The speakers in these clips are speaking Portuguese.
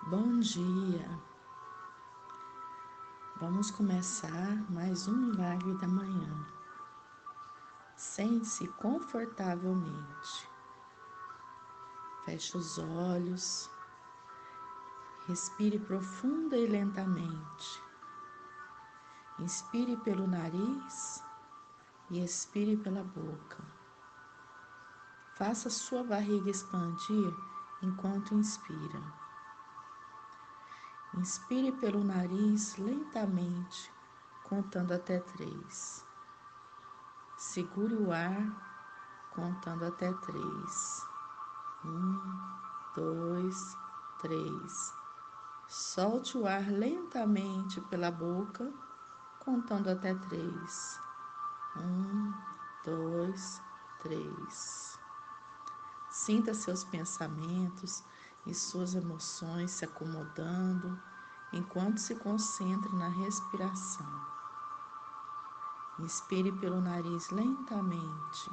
Bom dia! Vamos começar mais um milagre da manhã. Sente-se confortavelmente. Feche os olhos. Respire profunda e lentamente. Inspire pelo nariz e expire pela boca. Faça sua barriga expandir enquanto inspira. Inspire pelo nariz lentamente, contando até 3. Segure o ar, contando até 3. 2, 3. Solte o ar lentamente pela boca, contando até 3. 2, 3. Sinta seus pensamentos e suas emoções se acomodando enquanto se concentra na respiração. Inspire pelo nariz lentamente.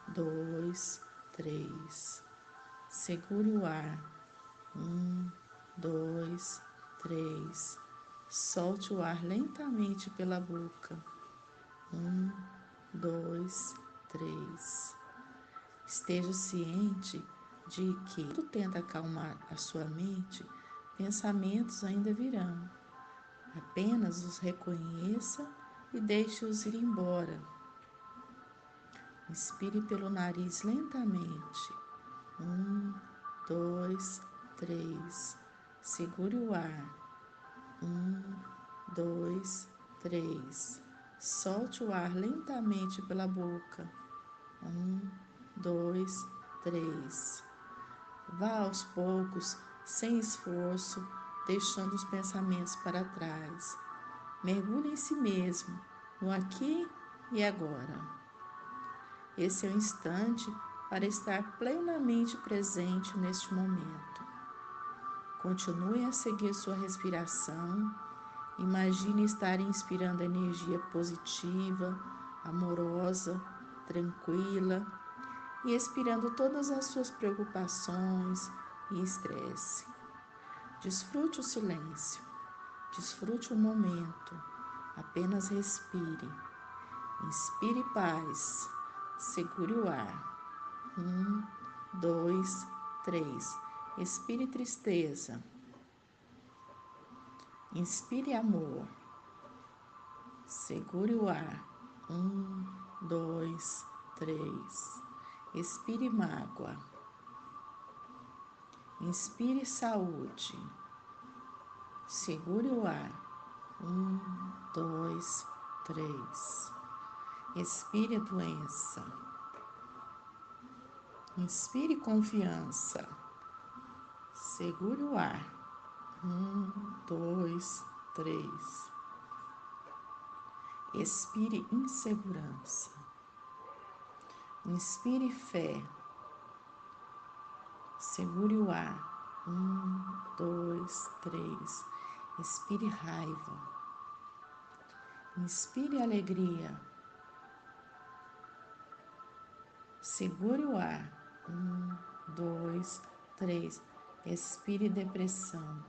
2, 3. Segure o ar. 2, 3. Solte o ar lentamente pela boca. 2, 3. Esteja ciente de que, quando tenta acalmar a sua mente, pensamentos ainda virão. Apenas os reconheça e deixe-os ir embora. Inspire pelo nariz lentamente. 2, 3. Segure o ar. 2, 3. Solte o ar lentamente pela boca. 2, 3. Vá aos poucos, sem esforço, deixando os pensamentos para trás. Mergulhe em si mesmo, no aqui e agora. Esse é o instante para estar plenamente presente neste momento. Continue a seguir sua respiração. Imagine estar inspirando energia positiva, amorosa, tranquila e expirando todas as suas preocupações e estresse. Desfrute o silêncio, desfrute o momento, apenas respire. Inspire paz, segure o ar. 2, 3. Expire tristeza. Inspire amor. Segure o ar. 2, 3. Expire mágoa. Inspire saúde. Segure o ar. 2, 3. Expire doença. Inspire confiança. Segure o ar. 2, 3. Expire insegurança. Inspire fé. Segure o ar. 2, 3. Expire raiva. Inspire alegria. Segure o ar. 2, 3. Expire depressão.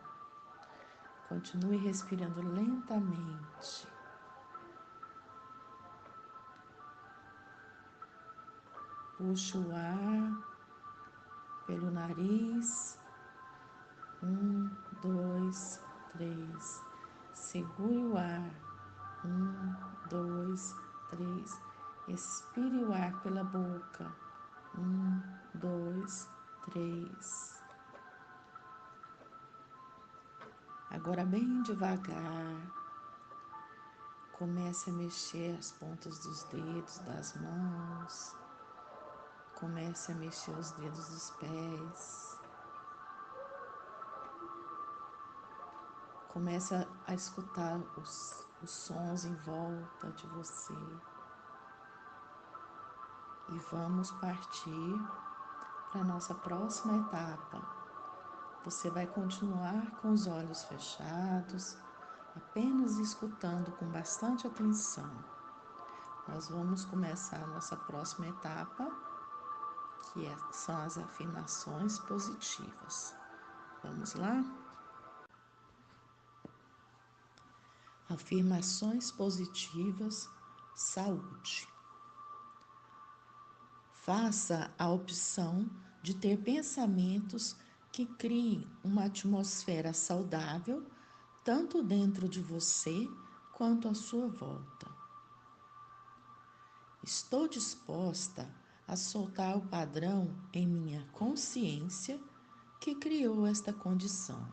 Continue respirando lentamente. Puxe o ar pelo nariz. 2, 3. Segure o ar. 2, 3. Expire o ar pela boca. 2, 3. Agora, bem devagar, comece a mexer as pontas dos dedos das mãos. Comece a mexer os dedos dos pés. Comece a escutar os sons em volta de você. E vamos partir para a nossa próxima etapa. Você vai continuar com os olhos fechados, apenas escutando com bastante atenção. Nós vamos começar a nossa próxima etapa, são as afirmações positivas. Vamos lá? Afirmações positivas, saúde. Faça a opção de ter pensamentos que criem uma atmosfera saudável, tanto dentro de você quanto à sua volta. Estou disposta a soltar o padrão em minha consciência que criou esta condição.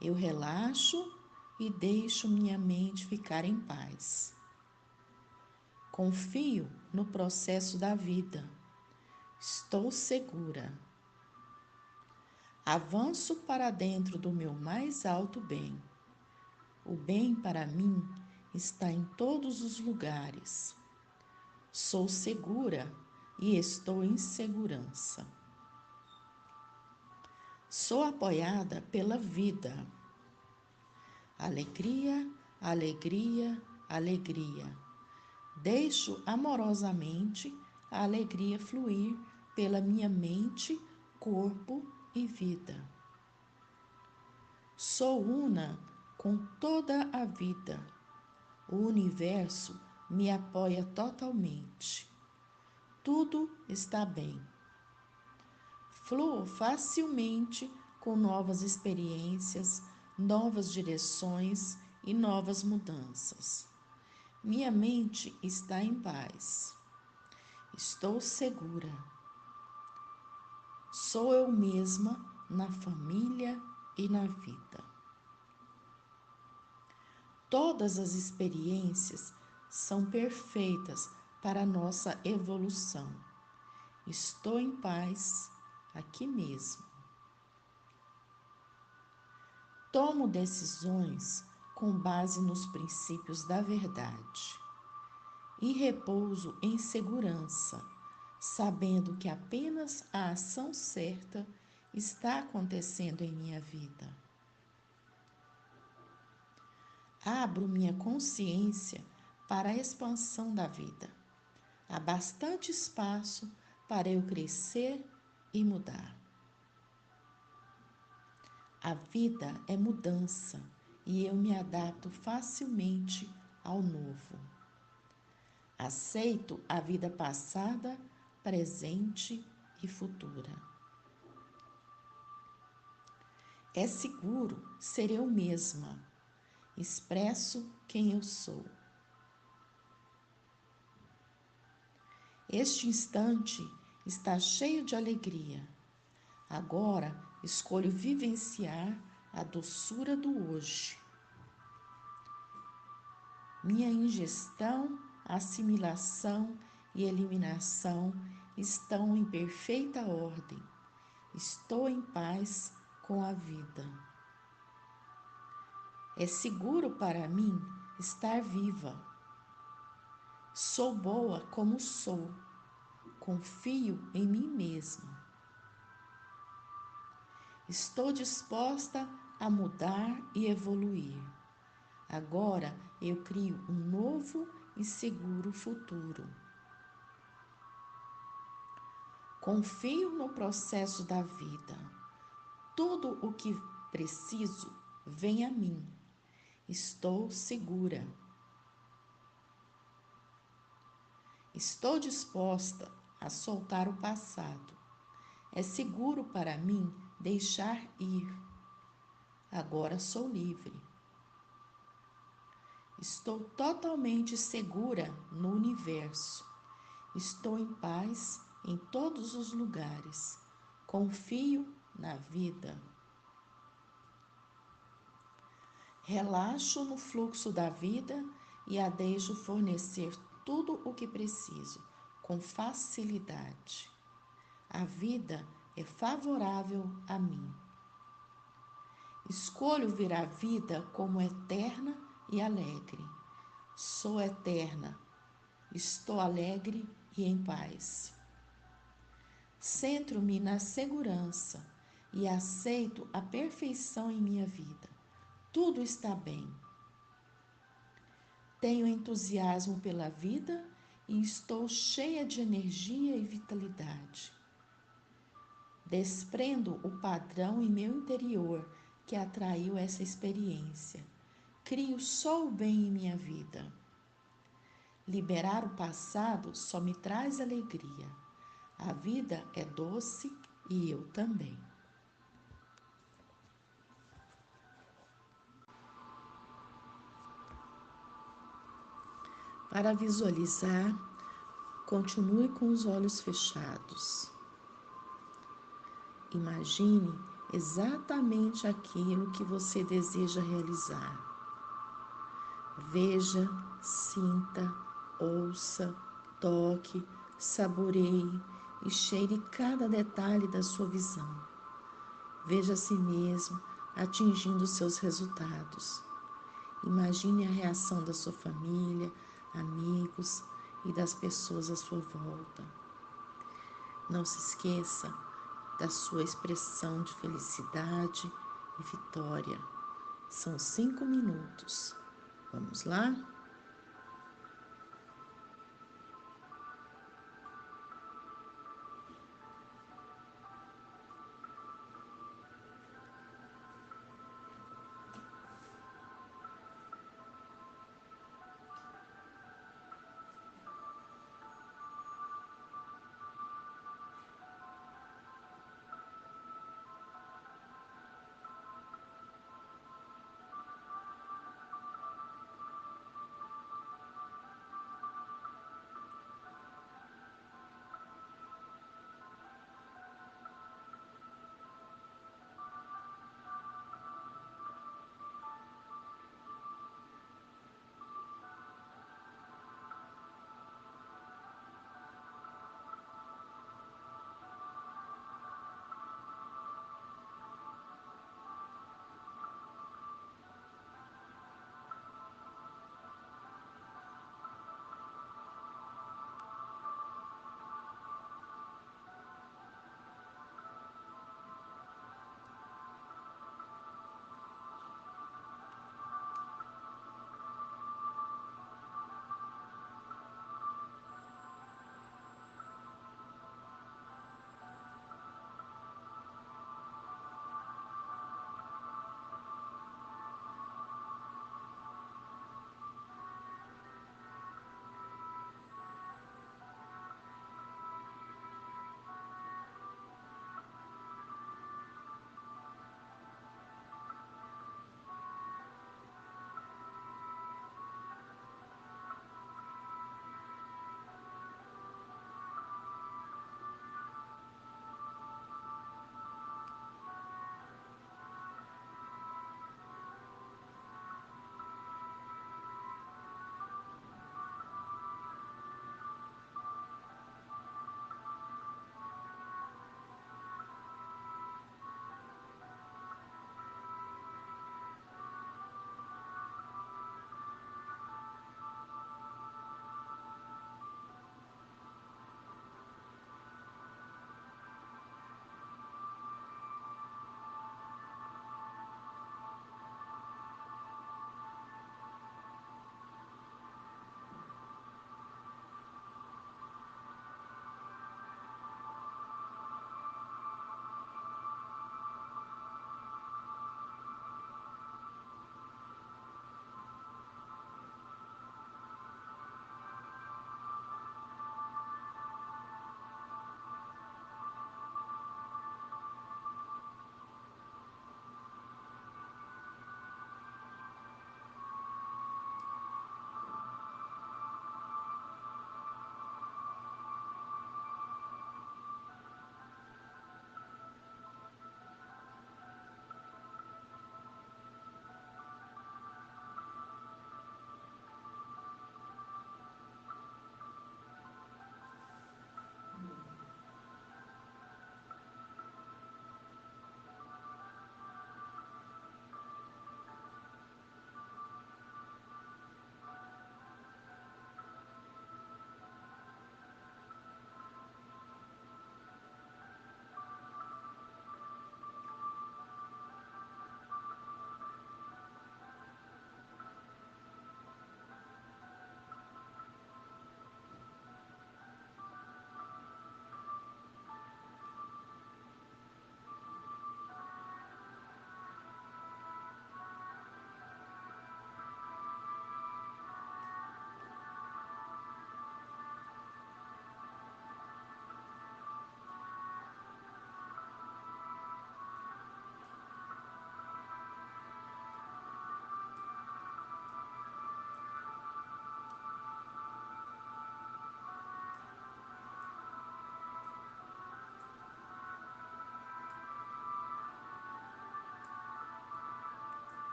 Eu relaxo e deixo minha mente ficar em paz. Confio no processo da vida. Estou segura. Avanço para dentro do meu mais alto bem. O bem para mim está em todos os lugares. Sou segura e estou em segurança. Sou apoiada pela vida. Alegria, alegria, alegria. Deixo amorosamente a alegria fluir pela minha mente, corpo e vida. Sou una com toda a vida. O universo me apoia totalmente. Tudo está bem. Fluo facilmente com novas experiências, novas direções e novas mudanças. Minha mente está em paz. Estou segura. Sou eu mesma na família e na vida. Todas as experiências são perfeitas para a nossa evolução. Estou em paz aqui mesmo. Tomo decisões com base nos princípios da verdade e repouso em segurança, sabendo que apenas a ação certa está acontecendo em minha vida. Abro minha consciência para a expansão da vida. Há bastante espaço para eu crescer e mudar. A vida é mudança e eu me adapto facilmente ao novo. Aceito a vida passada, presente e futura. É seguro ser eu mesma. Expresso quem eu sou. Este instante está cheio de alegria. Agora escolho vivenciar a doçura do hoje. Minha ingestão, assimilação e eliminação estão em perfeita ordem. Estou em paz com a vida. É seguro para mim estar viva. Sou boa como sou. Confio em mim mesma. Estou disposta a mudar e evoluir. Agora eu crio um novo e seguro futuro. Confio no processo da vida. Tudo o que preciso vem a mim. Estou segura. Estou disposta a soltar o passado. É seguro para mim deixar ir. Agora sou livre. Estou totalmente segura no universo. Estou em paz em todos os lugares. Confio na vida. Relaxo no fluxo da vida e a deixo fornecer tudo o que preciso, com facilidade. A vida é favorável a mim. Escolho ver a vida como eterna e alegre. Sou eterna, estou alegre e em paz. Centro-me na segurança e aceito a perfeição em minha vida. Tudo está bem. Tenho entusiasmo pela vida e estou cheia de energia e vitalidade. Desprendo o padrão em meu interior que atraiu essa experiência. Crio só o bem em minha vida. Liberar o passado só me traz alegria. A vida é doce e eu também. Para visualizar, continue com os olhos fechados. Imagine exatamente aquilo que você deseja realizar. Veja, sinta, ouça, toque, saboreie e cheire cada detalhe da sua visão. Veja a si mesmo atingindo seus resultados. Imagine a reação da sua família, amigos e das pessoas à sua volta. Não se esqueça da sua expressão de felicidade e vitória. São 5 minutos. Vamos lá?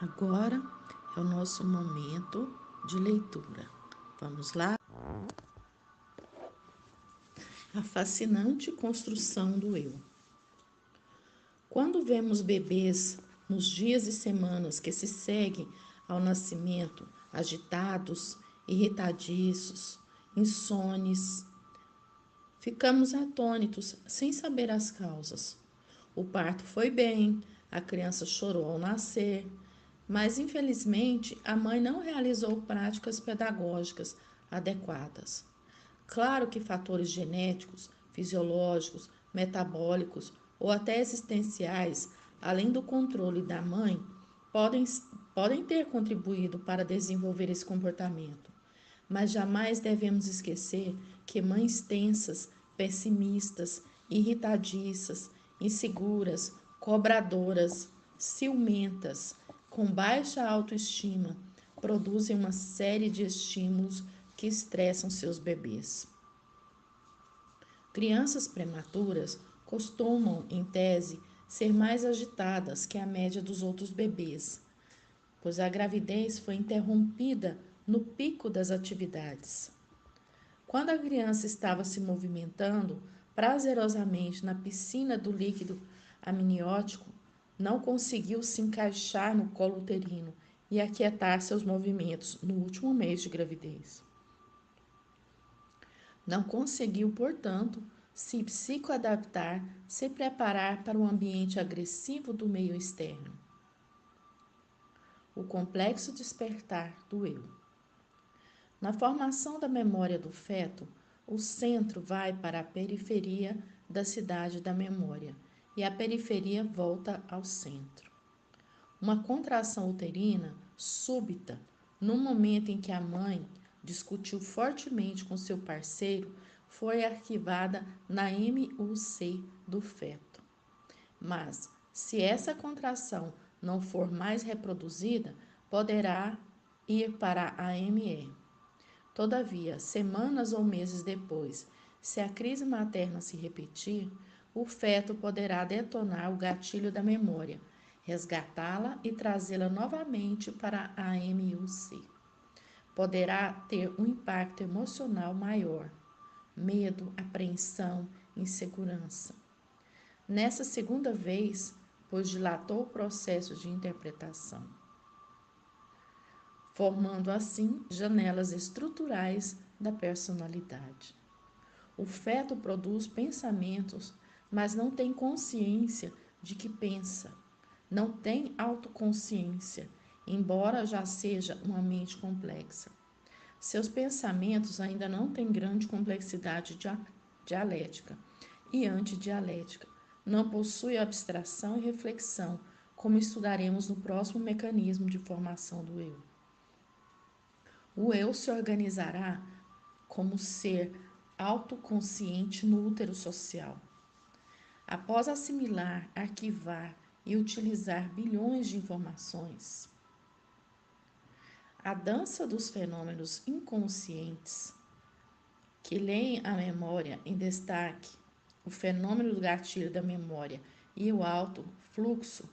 Agora é o nosso momento de leitura. Vamos lá? A fascinante construção do eu. Quando vemos bebês nos dias e semanas que se seguem ao nascimento, agitados, irritadiços, insones, ficamos atônitos sem saber as causas. O parto foi bem, a criança chorou ao nascer, mas infelizmente a mãe não realizou práticas pedagógicas adequadas. Claro que fatores genéticos, fisiológicos, metabólicos ou até existenciais, além do controle da mãe, podem, podem ter contribuído para desenvolver esse comportamento. Mas jamais devemos esquecer que mães tensas, pessimistas, irritadiças, inseguras, cobradoras, ciumentas, com baixa autoestima, produzem uma série de estímulos que estressam seus bebês. Crianças prematuras costumam, em tese, ser mais agitadas que a média dos outros bebês, pois a gravidez foi interrompida no pico das atividades. Quando a criança estava se movimentando prazerosamente na piscina do líquido amniótico, não conseguiu se encaixar no colo uterino e aquietar seus movimentos no último mês de gravidez. Não conseguiu, portanto, se psicoadaptar, se preparar para o ambiente agressivo do meio externo. O complexo despertar do eu. Na formação da memória do feto, o centro vai para a periferia da cidade da memória e a periferia volta ao centro. Uma contração uterina súbita, no momento em que a mãe discutiu fortemente com seu parceiro, foi arquivada na MUC do feto. Mas, se essa contração não for mais reproduzida, poderá ir para a ME. Todavia, semanas ou meses depois, se a crise materna se repetir, o feto poderá detonar o gatilho da memória, resgatá-la e trazê-la novamente para a MUC. Poderá ter um impacto emocional maior, medo, apreensão, insegurança. Nessa segunda vez, pois dilatou o processo de interpretação, formando assim janelas estruturais da personalidade. O feto produz pensamentos, mas não tem consciência de que pensa. Não tem autoconsciência, embora já seja uma mente complexa. Seus pensamentos ainda não têm grande complexidade dialética e antidialética. Não possui abstração e reflexão, como estudaremos no próximo mecanismo de formação do eu. O eu se organizará como ser autoconsciente no útero social. Após assimilar, arquivar e utilizar bilhões de informações, a dança dos fenômenos inconscientes que leem a memória em destaque, o fenômeno do gatilho da memória e o alto fluxo,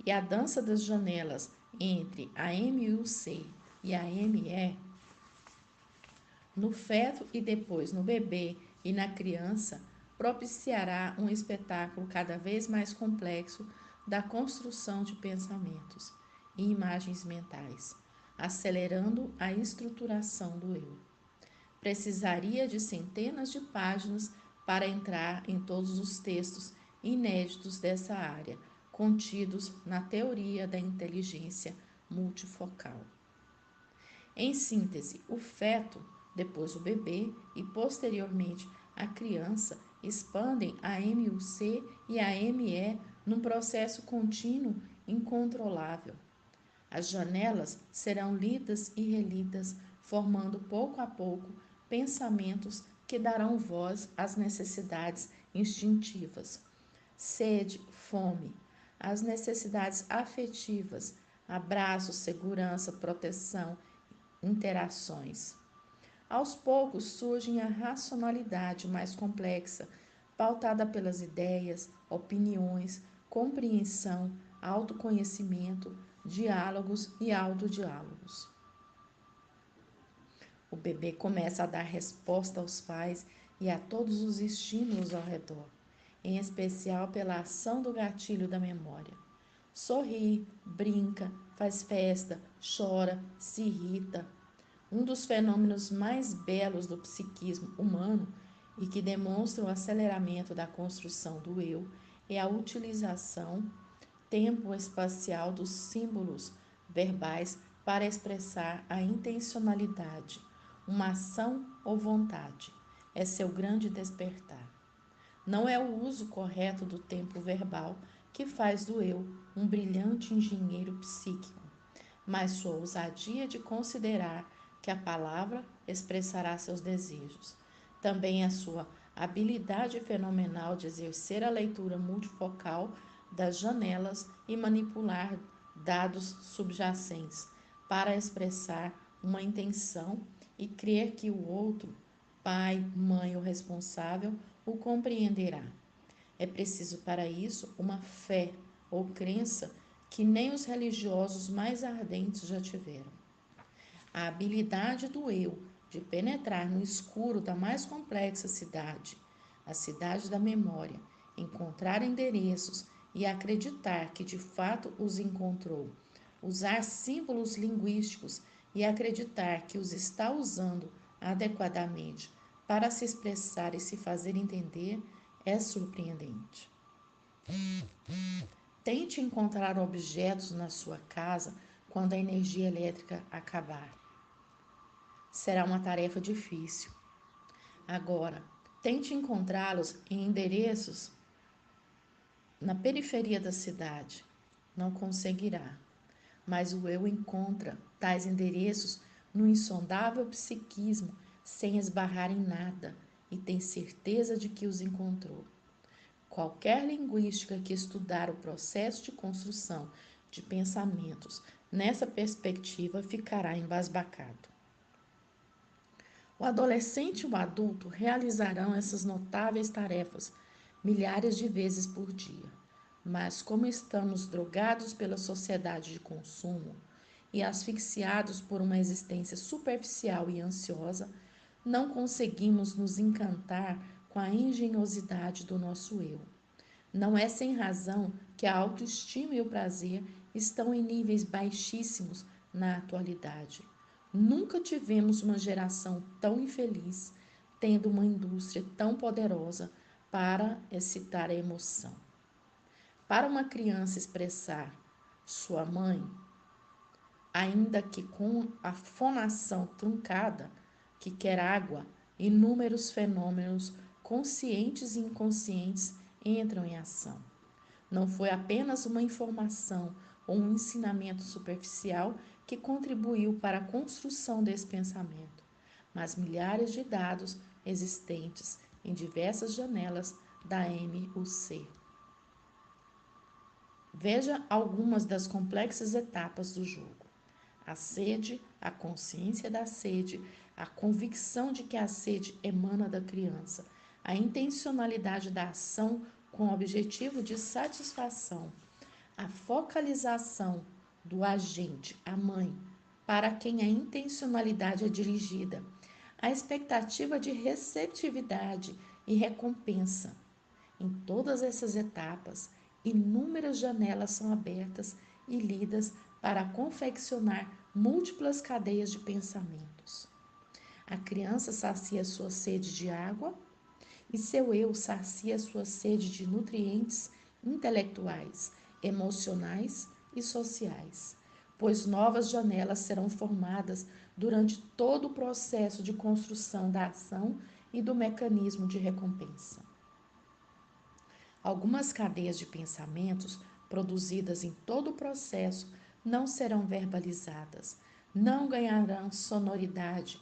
e a dança das janelas entre a MUC e a ME, no feto e depois no bebê e na criança, propiciará um espetáculo cada vez mais complexo da construção de pensamentos e imagens mentais, acelerando a estruturação do eu. Precisaria de centenas de páginas para entrar em todos os textos inéditos dessa área, contidos na teoria da inteligência multifocal. Em síntese, o feto, depois o bebê e posteriormente a criança expandem a MUC e a ME num processo contínuo incontrolável. As janelas serão lidas e relidas, formando pouco a pouco pensamentos que darão voz às necessidades instintivas, sede, fome, às necessidades afetivas, abraço, segurança, proteção, interações. Aos poucos surge a racionalidade mais complexa, pautada pelas ideias, opiniões, compreensão, autoconhecimento, diálogos e autodiálogos. O bebê começa a dar resposta aos pais e a todos os estímulos ao redor, em especial pela ação do gatilho da memória. Sorri, brinca, faz festa, chora, se irrita. Um dos fenômenos mais belos do psiquismo humano e que demonstra o aceleramento da construção do eu é a utilização tempo-espacial dos símbolos verbais para expressar a intencionalidade, uma ação ou vontade. É seu grande despertar. Não é o uso correto do tempo verbal que faz do eu um brilhante engenheiro psíquico, mas sua ousadia de considerar que a palavra expressará seus desejos. Também a sua habilidade fenomenal de exercer a leitura multifocal das janelas e manipular dados subjacentes para expressar uma intenção e crer que o outro, pai, mãe ou responsável, o compreenderá. É preciso para isso uma fé ou crença que nem os religiosos mais ardentes já tiveram. A habilidade do eu de penetrar no escuro da mais complexa cidade, a cidade da memória, encontrar endereços e acreditar que de fato os encontrou, usar símbolos linguísticos e acreditar que os está usando adequadamente para se expressar e se fazer entender é surpreendente. Tente encontrar objetos na sua casa quando a energia elétrica acabar. Será uma tarefa difícil. Agora, tente encontrá-los em endereços na periferia da cidade. Não conseguirá, mas o eu encontra tais endereços no insondável psiquismo sem esbarrar em nada e tem certeza de que os encontrou. Qualquer linguística que estudar o processo de construção de pensamentos nessa perspectiva ficará embasbacado. O adolescente e o adulto realizarão essas notáveis tarefas milhares de vezes por dia. Mas, como estamos drogados pela sociedade de consumo e asfixiados por uma existência superficial e ansiosa, não conseguimos nos encantar com a engenhosidade do nosso eu. Não é sem razão que a autoestima e o prazer estão em níveis baixíssimos na atualidade. Nunca tivemos uma geração tão infeliz, tendo uma indústria tão poderosa para excitar a emoção. Para uma criança expressar sua mãe, ainda que com a fonação truncada, que quer água, inúmeros fenômenos conscientes e inconscientes entram em ação. Não foi apenas uma informação ou um ensinamento superficial que contribuiu para a construção desse pensamento, mas milhares de dados existentes em diversas janelas da MUC. Veja algumas das complexas etapas do jogo: a sede, a consciência da sede, a convicção de que a sede emana da criança, a intencionalidade da ação com o objetivo de satisfação, a focalização do agente, a mãe, para quem a intencionalidade é dirigida, a expectativa de receptividade e recompensa. Em todas essas etapas, inúmeras janelas são abertas e lidas para confeccionar múltiplas cadeias de pensamentos. A criança sacia sua sede de água e seu eu sacia sua sede de nutrientes intelectuais, emocionais e sociais, pois novas janelas serão formadas durante todo o processo de construção da ação e do mecanismo de recompensa. Algumas cadeias de pensamentos produzidas em todo o processo não serão verbalizadas, não ganharão sonoridade.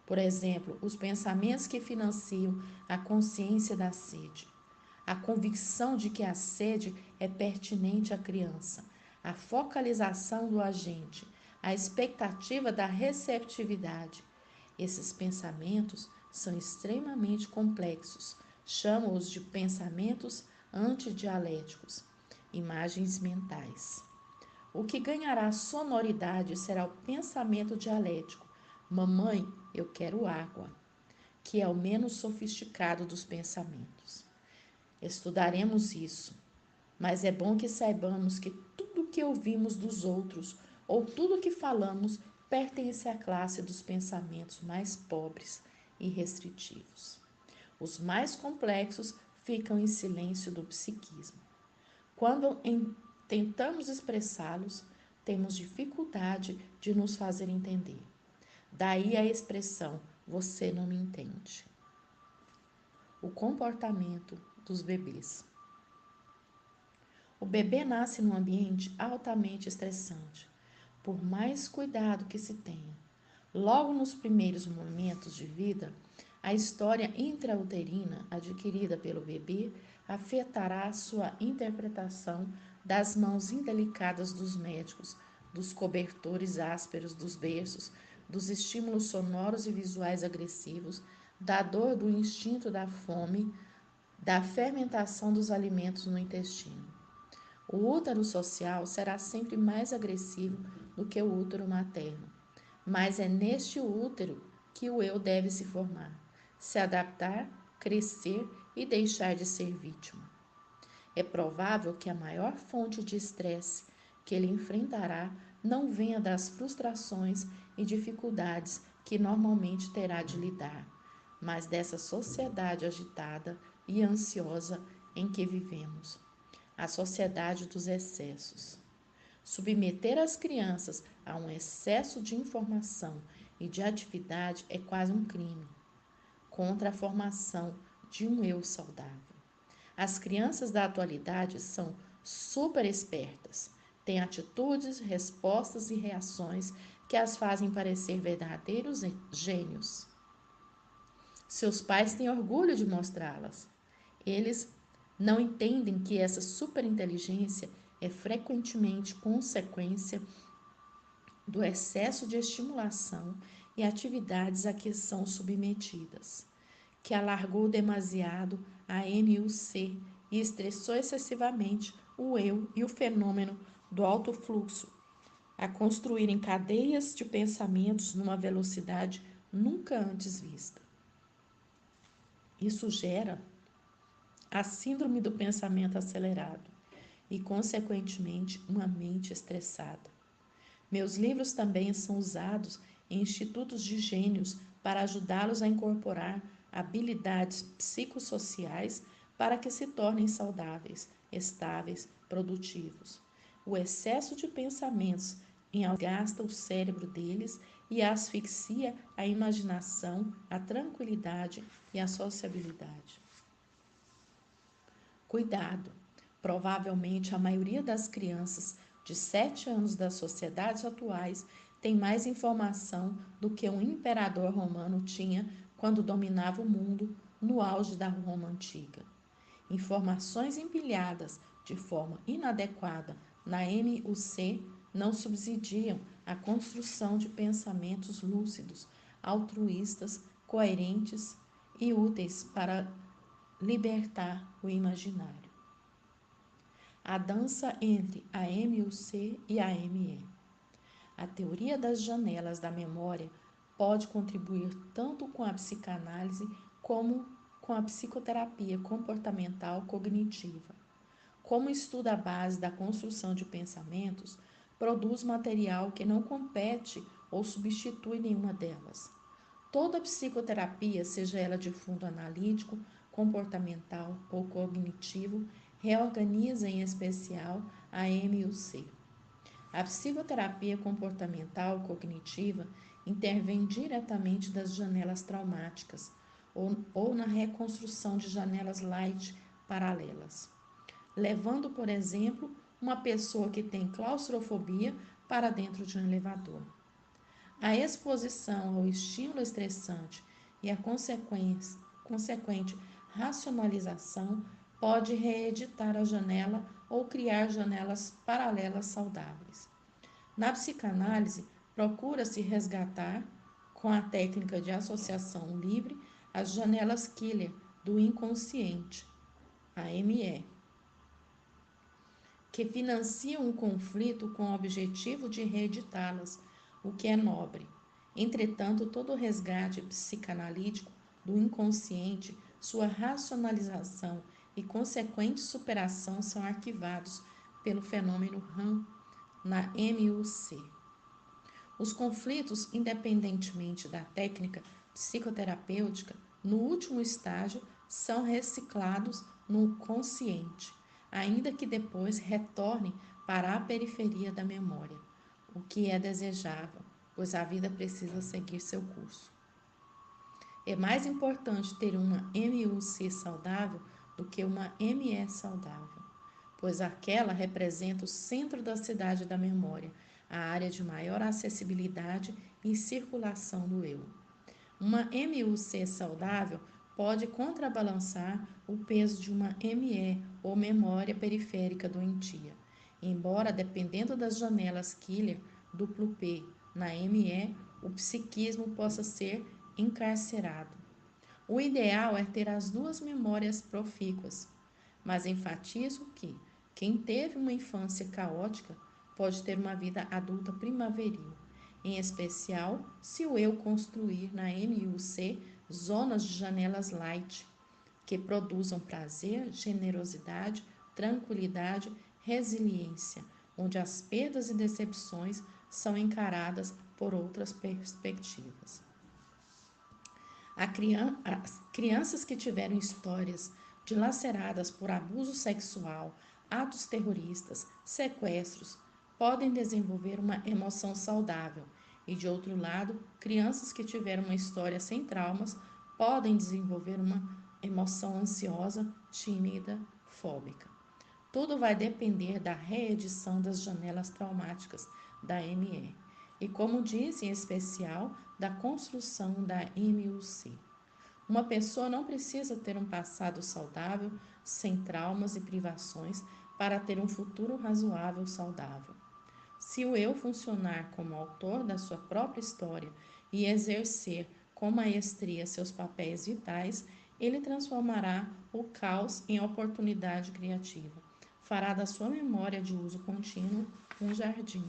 Por exemplo, os pensamentos que financiam a consciência da sede, a convicção de que a sede é pertinente à criança, a focalização do agente, a expectativa da receptividade. Esses pensamentos são extremamente complexos. Chamo-os de pensamentos antidialéticos, imagens mentais. O que ganhará sonoridade será o pensamento dialético. Mamãe, eu quero água, que é o menos sofisticado dos pensamentos. Estudaremos isso, mas é bom que saibamos que tudo que ouvimos dos outros ou tudo que falamos pertence à classe dos pensamentos mais pobres e restritivos. Os mais complexos ficam em silêncio do psiquismo. Quando tentamos expressá-los, temos dificuldade de nos fazer entender. Daí a expressão "você não me entende". O comportamento dos bebês. O bebê nasce num ambiente altamente estressante, por mais cuidado que se tenha. Logo nos primeiros momentos de vida, a história intrauterina adquirida pelo bebê afetará sua interpretação das mãos indelicadas dos médicos, dos cobertores ásperos dos berços, dos estímulos sonoros e visuais agressivos, da dor do instinto da fome, da fermentação dos alimentos no intestino. O útero social será sempre mais agressivo do que o útero materno, mas é neste útero que o eu deve se formar, se adaptar, crescer e deixar de ser vítima. É provável que a maior fonte de estresse que ele enfrentará não venha das frustrações e dificuldades que normalmente terá de lidar, mas dessa sociedade agitada e ansiosa em que vivemos, a sociedade dos excessos. Submeter as crianças a um excesso de informação e de atividade é quase um crime contra a formação de um eu saudável. As crianças da atualidade são super espertas, têm atitudes, respostas e reações que as fazem parecer verdadeiros gênios. Seus pais têm orgulho de mostrá-las. Eles não entendem que essa superinteligência é frequentemente consequência do excesso de estimulação e atividades a que são submetidas, que alargou demasiado a MUC e estressou excessivamente o eu e o fenômeno do alto fluxo, a construírem cadeias de pensamentos numa velocidade nunca antes vista. Isso gera a síndrome do pensamento acelerado e, consequentemente, uma mente estressada. Meus livros também são usados em institutos de gênios para ajudá-los a incorporar habilidades psicossociais para que se tornem saudáveis, estáveis, produtivos. O excesso de pensamentos gasta o cérebro deles e asfixia a imaginação, a tranquilidade e a sociabilidade. Cuidado! Provavelmente a maioria das crianças de 7 anos das sociedades atuais tem mais informação do que um imperador romano tinha quando dominava o mundo no auge da Roma antiga. Informações empilhadas de forma inadequada na MUC não subsidiam a construção de pensamentos lúcidos, altruístas, coerentes e úteis para libertar o imaginário. A dança entre a MUC e a ME. A teoria das janelas da memória pode contribuir tanto com a psicanálise como com a psicoterapia comportamental cognitiva. Como estuda a base da construção de pensamentos, produz material que não compete ou substitui nenhuma delas. Toda psicoterapia, seja ela de fundo analítico, comportamental ou cognitivo, reorganiza em especial a MUC. A psicoterapia comportamental cognitiva intervém diretamente das janelas traumáticas ou na reconstrução de janelas light paralelas, levando, por exemplo, uma pessoa que tem claustrofobia para dentro de um elevador. A exposição ao estímulo estressante e a consequente racionalização pode reeditar a janela ou criar janelas paralelas saudáveis. Na psicanálise, procura-se resgatar, com a técnica de associação livre, as janelas killer do inconsciente, a ME. que financiam um conflito com o objetivo de reeditá-las, o que é nobre. Entretanto, todo resgate psicanalítico do inconsciente, sua racionalização e consequente superação são arquivados pelo fenômeno RAM na MUC. Os conflitos, independentemente da técnica psicoterapêutica, no último estágio, são reciclados no consciente, ainda que depois retornem para a periferia da memória, o que é desejável, pois a vida precisa seguir seu curso. É mais importante ter uma MUC saudável do que uma ME saudável, pois aquela representa o centro da cidade da memória, a área de maior acessibilidade e circulação do eu. Uma MUC saudável pode contrabalançar o peso de uma ME ou memória periférica doentia, embora, dependendo das janelas killer duplo P na ME, o psiquismo possa ser encarcerado. O ideal é ter as duas memórias profícuas, mas enfatizo que quem teve uma infância caótica pode ter uma vida adulta primaveril, em especial se o eu construir na MUC zonas de janelas light, que produzam prazer, generosidade, tranquilidade, resiliência, onde as perdas e decepções são encaradas por outras perspectivas. As crianças que tiveram histórias dilaceradas por abuso sexual, atos terroristas, sequestros, podem desenvolver uma emoção saudável. E, de outro lado, crianças que tiveram uma história sem traumas podem desenvolver uma emoção ansiosa, tímida, fóbica. Tudo vai depender da reedição das janelas traumáticas da ME e, como diz em especial, da construção da MUC. Uma pessoa não precisa ter um passado saudável, sem traumas e privações, para ter um futuro razoável saudável. Se o eu funcionar como autor da sua própria história e exercer com maestria seus papéis vitais, ele transformará o caos em oportunidade criativa. Fará da sua memória de uso contínuo um jardim.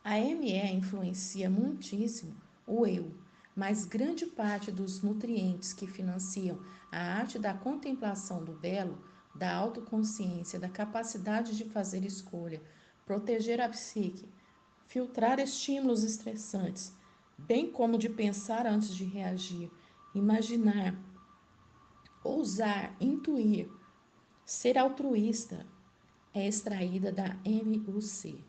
A ME influencia muitíssimo o eu, mas grande parte dos nutrientes que financiam a arte da contemplação do belo, da autoconsciência, da capacidade de fazer escolha, proteger a psique, filtrar estímulos estressantes, bem como de pensar antes de reagir, imaginar, ousar, intuir, ser altruísta, é extraída da MUC.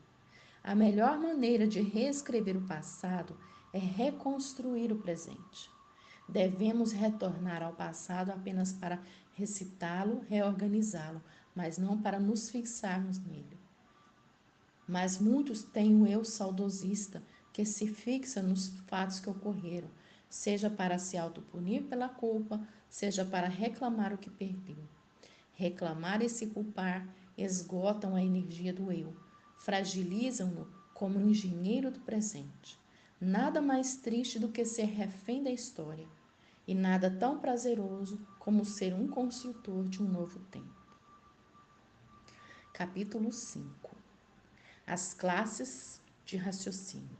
A melhor maneira de reescrever o passado é reconstruir o presente. Devemos retornar ao passado apenas para recitá-lo, reorganizá-lo, mas não para nos fixarmos nele. Mas muitos têm um eu saudosista que se fixa nos fatos que ocorreram, seja para se autopunir pela culpa, seja para reclamar o que perdeu. Reclamar e se culpar esgotam a energia do eu, fragilizam-no como engenheiro do presente. Nada mais triste do que ser refém da história, e nada tão prazeroso como ser um construtor de um novo tempo. Capítulo 5. As classes de raciocínio.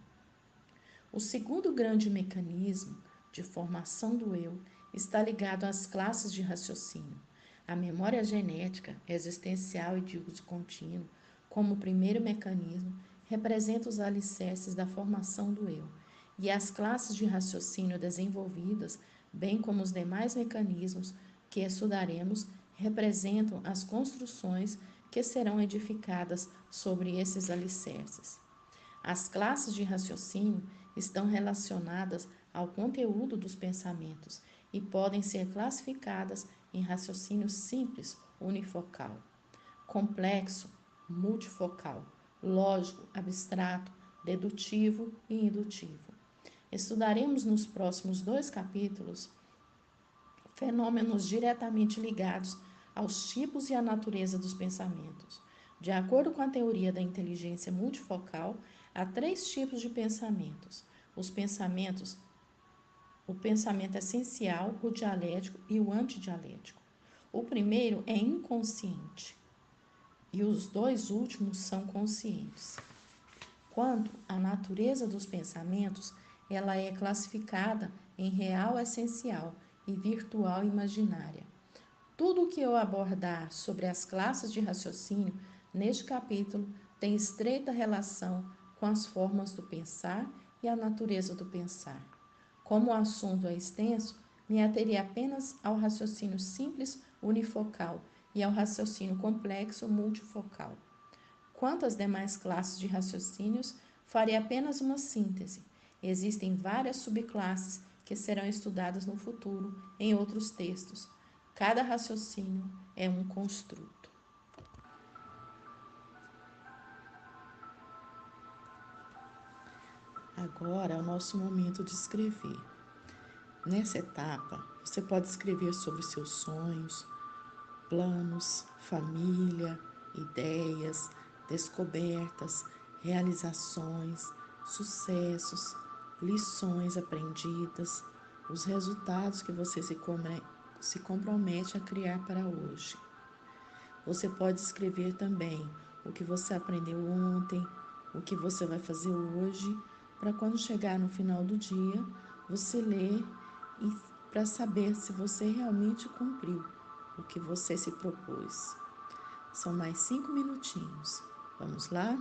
O segundo grande mecanismo de formação do eu está ligado às classes de raciocínio. A memória genética, existencial e de uso contínuo, como primeiro mecanismo, representa os alicerces da formação do eu, e as classes de raciocínio desenvolvidas, bem como os demais mecanismos que estudaremos, representam as construções que serão edificadas sobre esses alicerces. As classes de raciocínio estão relacionadas ao conteúdo dos pensamentos e podem ser classificadas em raciocínio simples, unifocal, complexo, multifocal, lógico, abstrato, dedutivo e indutivo. Estudaremos nos próximos 2 capítulos fenômenos diretamente ligados aos tipos e à natureza dos pensamentos. De acordo com a teoria da inteligência multifocal, há 3 tipos de pensamentos. O pensamento essencial, o dialético e o antidialético. O primeiro é inconsciente. e os dois últimos são conscientes. Quanto à natureza dos pensamentos, ela é classificada em real essencial e virtual imaginária. Tudo o que eu abordar sobre as classes de raciocínio neste capítulo tem estreita relação com as formas do pensar e a natureza do pensar. Como o assunto é extenso, me aterei apenas ao raciocínio simples unifocal e ao raciocínio complexo multifocal. Quanto às demais classes de raciocínios, farei apenas uma síntese. Existem várias subclasses que serão estudadas no futuro em outros textos. Cada raciocínio é um construto. Agora é o nosso momento de escrever. Nessa etapa, você pode escrever sobre seus sonhos, planos, família, ideias, descobertas, realizações, sucessos, lições aprendidas, os resultados que você se compromete a criar para hoje. Você pode escrever também o que você aprendeu ontem, o que você vai fazer hoje, para quando chegar no final do dia, você ler e para saber se você realmente cumpriu o que você se propôs. São mais 5 minutinhos. Vamos lá?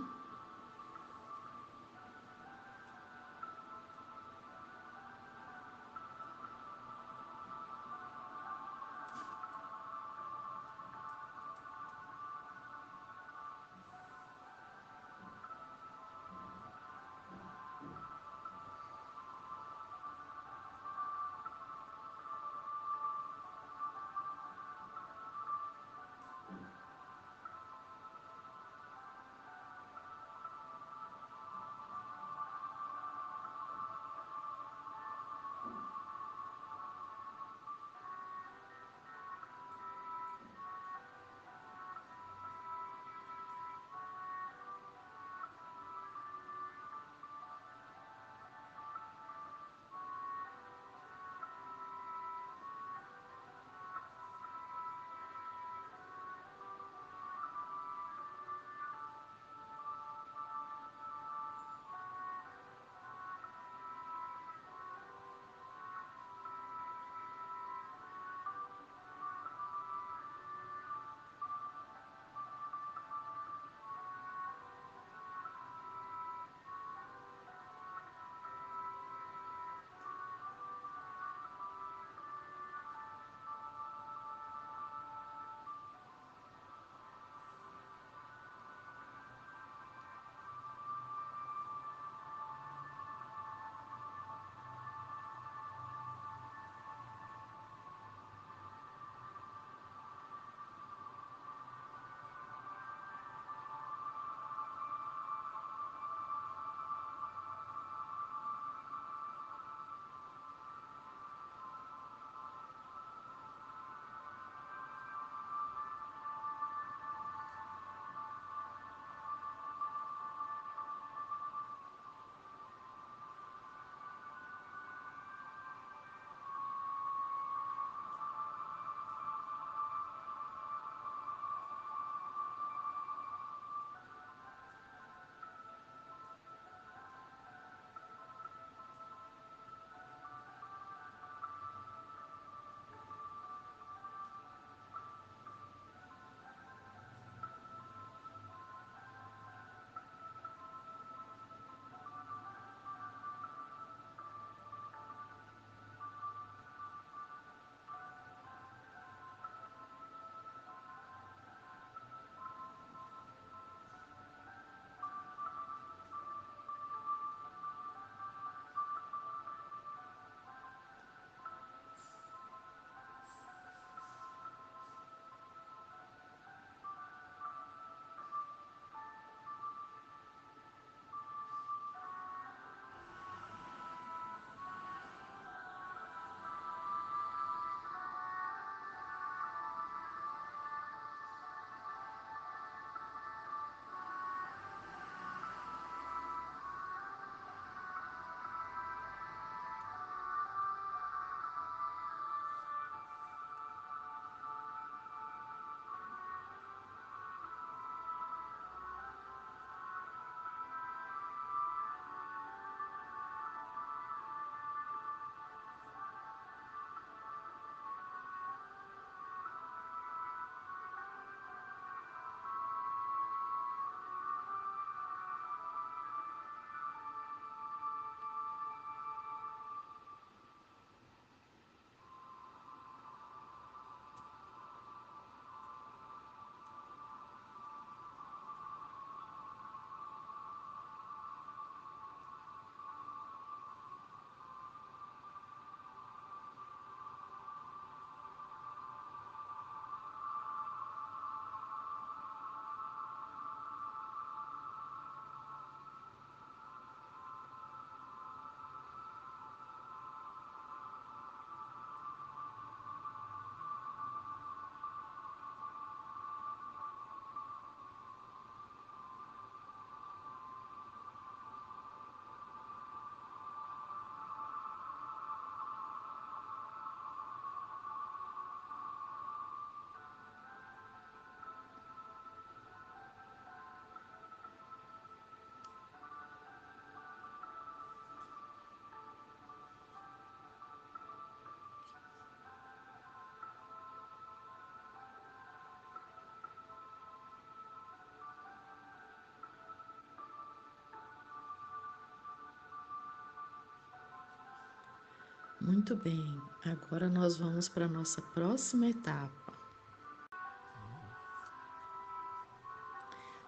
Muito bem, agora nós vamos para a nossa próxima etapa.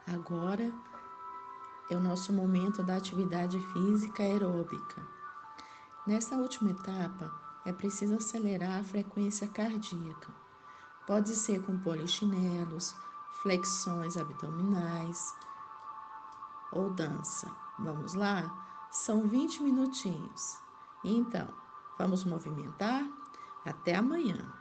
Agora é o nosso momento da atividade física aeróbica. Nessa última etapa, é preciso acelerar a frequência cardíaca. Pode ser com polichinelos, flexões abdominais ou dança. Vamos lá? São 20 minutinhos. Então, vamos movimentar? Até amanhã!